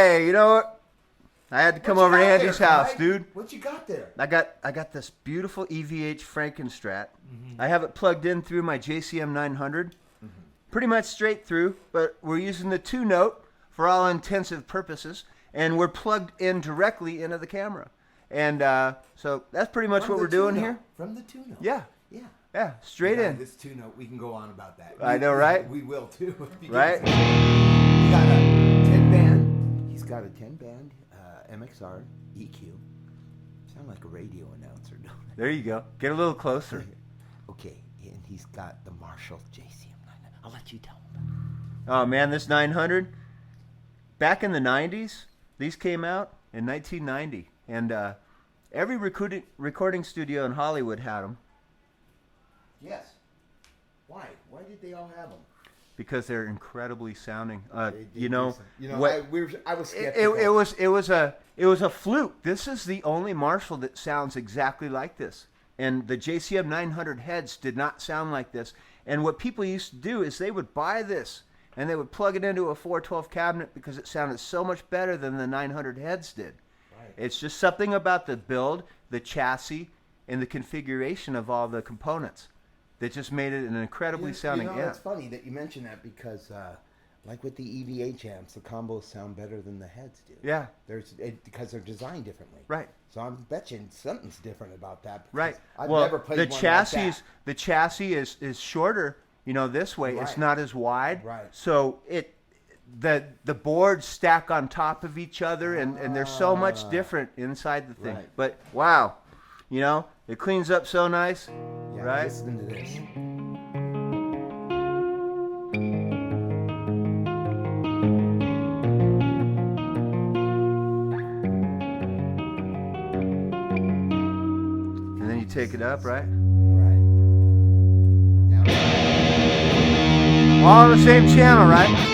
Hey, you know what? I had to come over to Andy's house, dude. What you got there? I got this beautiful EVH Frankenstrat. I have it plugged in through my JCM900. Pretty much straight through, but we're using the 2-note for all intensive purposes, and we're plugged in directly into the camera. And so that's pretty much what we're doing here. From the 2-note. Yeah. Yeah. Yeah, straight in. This 2-note, we can go on about that. I know, right? We will too. Right? He got a 10-band. He's got a 10-band MXR EQ. Sound like a radio announcer, don't it? There you go. Get a little closer. Okay, and he's got the Marshall JCM900. I'll let you tell him. Oh man, this 900. Back in the 90s, these came out in 1990, and every recording studio in Hollywood had them. Yes. Why? Why did they all have them? Because they're incredibly sounding. I was skeptical. It was a fluke. This is the only Marshall that sounds exactly like this. And the JCM 900 heads did not sound like this. And what people used to do is they would buy this and they would plug it into a 412 cabinet because it sounded so much better than the 900 heads did. Right. It's just something about the build, the chassis, and the configuration of all the components that just made it an incredibly sounding amp. It's funny that you mention that because, like with the EVH amps, the combos sound better than the heads do. Yeah. Because they're designed differently. Right. So I'm betting something's different about that. Right. I've never played one like that. The chassis is shorter, this way. Right. It's not as wide. Right. So the boards stack on top of each other, and they're so much different inside the thing. Right. But wow, it cleans up so nice. Yeah, right? Listen to this. And then you take it up, right? Right. Now. All on the same channel, right?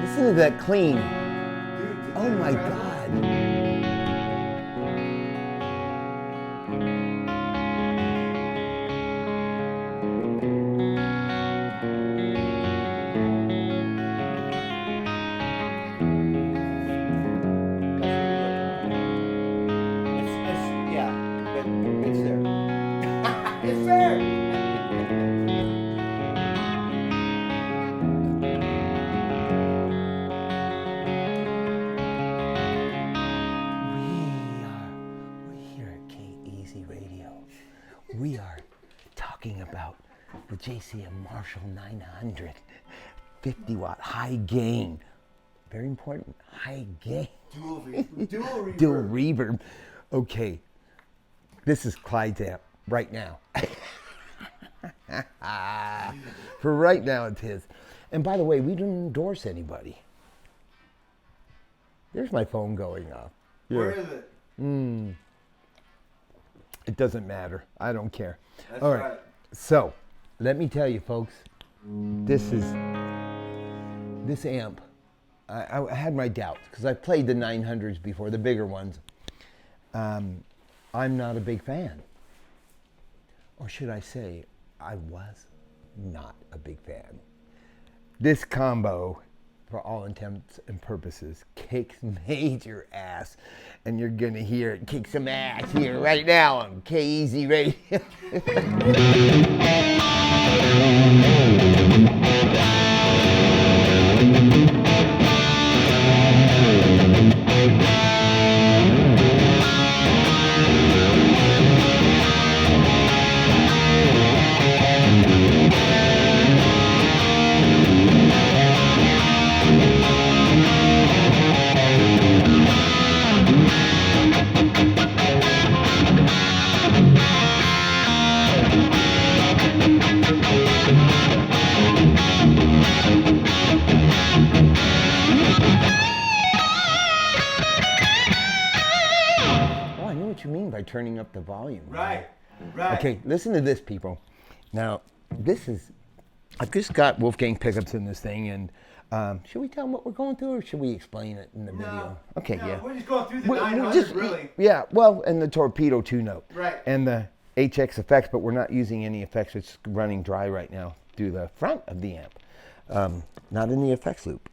Listen to that clean. Oh my God. It's there. It's there. We are talking about the JCM Marshall 900, 50 watt, high gain. Very important, high gain. Dual reverb. Dual reverb. Okay, this is Clyde's amp right now. For right now, it's his. And by the way, we don't endorse anybody. There's my phone going off. Where is it? It doesn't matter. I don't care. That's all right. So, let me tell you, folks. This amp. I had my doubts because I played the 900s before, the bigger ones. I'm not a big fan, or should I say, I was not a big fan. This combo for all intents and purposes, kicks major ass. And you're going to hear it kick some ass here right now on KEZ Radio. Turning up the volume. Right. Okay, listen to this, people. Now, I've just got Wolfgang pickups in this thing, and should we tell them what we're going through, or should we explain it in the video? Okay, yeah. We're just going through the 900, really. Yeah, well, and the torpedo 2-note. Right. And the HX effects, but we're not using any effects. It's running dry right now through the front of the amp, not in the effects loop.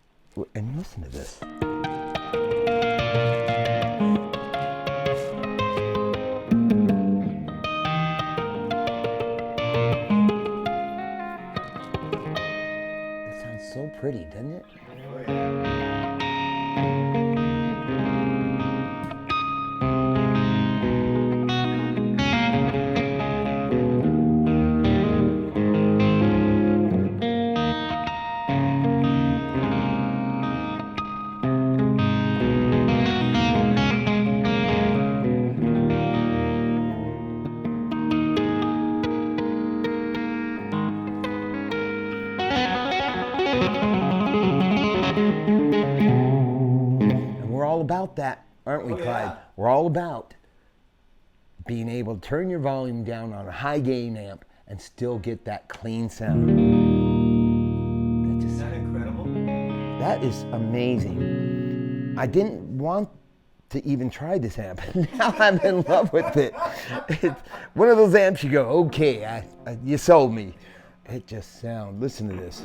And listen to this. So pretty, doesn't it? Oh, yeah. About that, aren't we, Clyde? Yeah. We're all about being able to turn your volume down on a high gain amp and still get that clean sound. Isn't that incredible? That is amazing. I didn't want to even try this amp. Now I'm in love with it. It's one of those amps you go, okay, you sold me. It just sounds, listen to this.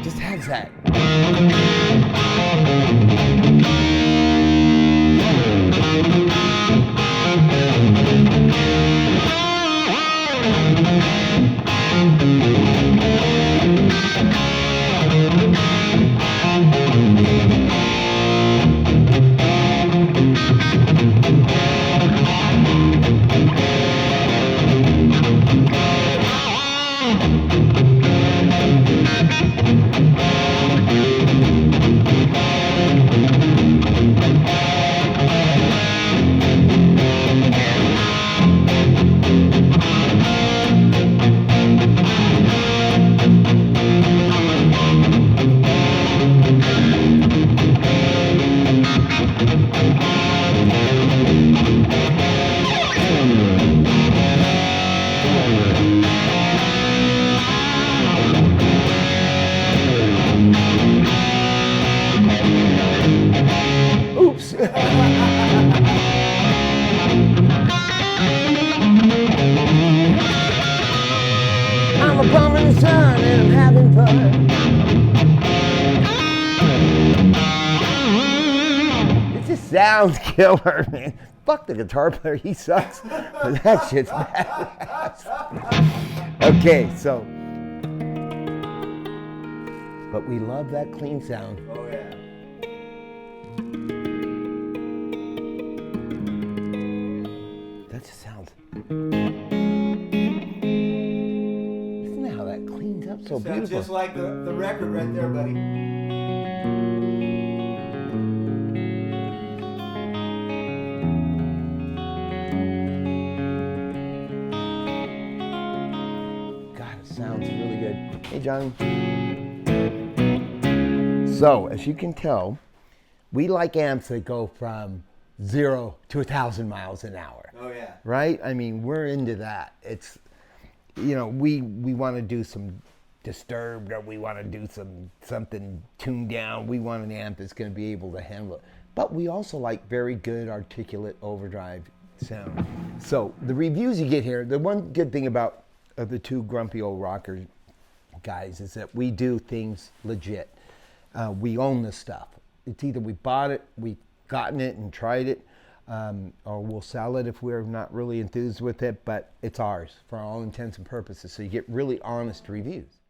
Just has that. Oops. I'm a bum in the sun and I'm having fun. It just sounds killer, man. Fuck the guitar player, he sucks. But that shit's badass. Okay, so. But we love that clean sound. Oh, yeah. That just sounds. Isn't that how that cleans up so beautiful? Sounds just like the record right there, buddy. God, it sounds really good. Hey, Johnny. So, as you can tell, we like amps that go from 0 to 1,000 miles an hour. Oh, yeah. Right? I mean, we're into that. It's, you know, we want to do some disturbed or we want to do something tuned down. We want an amp that's going to be able to handle it. But we also like very good articulate overdrive sound. So the reviews you get here, the one good thing about the two grumpy old rocker guys is that we do things legit. We own this stuff. It's either we bought it, we've gotten it and tried it, or we'll sell it if we're not really enthused with it, but it's ours for all intents and purposes. So you get really honest reviews.